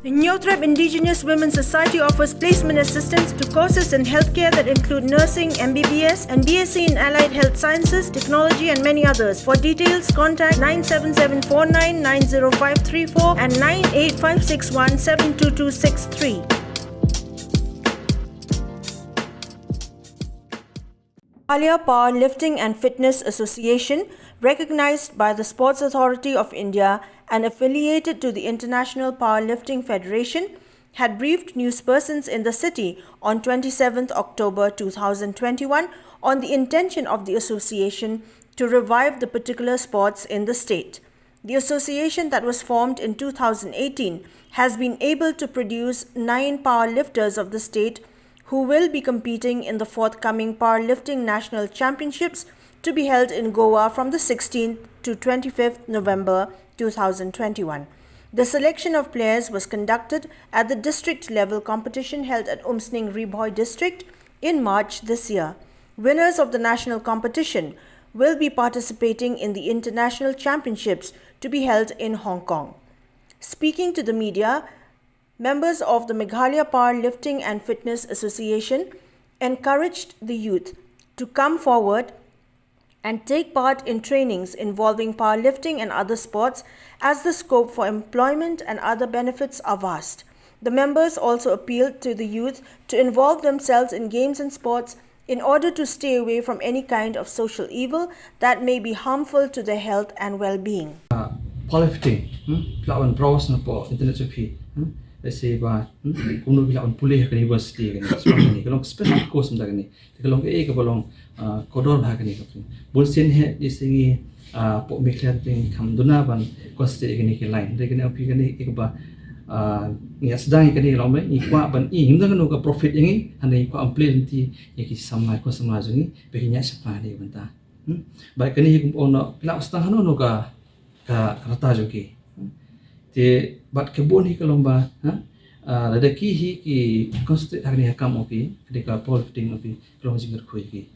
Nyothrep Indigenous Women's Society offers placement assistance to courses in healthcare that include nursing, MBBS, and BSc in Allied Health Sciences, Technology, and many others. For details, contact 97749 90534 and 98561 72263. Meghalaya Powerlifting and Fitness Association, recognized by the Sports Authority of India and affiliated to the International Powerlifting Federation, had briefed newspersons in the city on 27th October 2021 on the intention of the association to revive the particular sports in the state. The association that was formed in 2018 has been able to produce 9 powerlifters of the state who will be competing in the forthcoming Powerlifting National Championships to be held in Goa from the 16th to 25th November 2021. The selection of players was conducted at the district level competition held at Umsning Riboy district in March this year. Winners of the national competition will be participating in the international championships to be held in Hong Kong. Speaking to the media, members of the Meghalaya Powerlifting and Fitness Association encouraged the youth to come forward and take part in trainings involving powerlifting and other sports, as the scope for employment and other benefits are vast. The members also appealed to the youth to involve themselves in games and sports in order to stay away from any kind of social evil that may be harmful to their health and well-being. Powerlifting, lawan bros na po internet supi. Let's say ba kung lawan pulih ke university kan sekolah ni kalau special course menda kan ni kalau ke ke bolong kodor bah kan ni bolsin he di sini po Meghalaya kam duna ban course kan ni ke line de kan api kan ni ke ba ni sedang kan ni lomba ni kwa ban i himda kan ka profit yang ni kwa ample nanti yang ki samai ko samai ni behinya sapa ni benta baik kan ni ko ono pila setengah no ka rata joki te bat kebun hi kalomba ada ki hi ki konstitut hari hakam opi ketika powerlifting opi kalau jingar khoi ki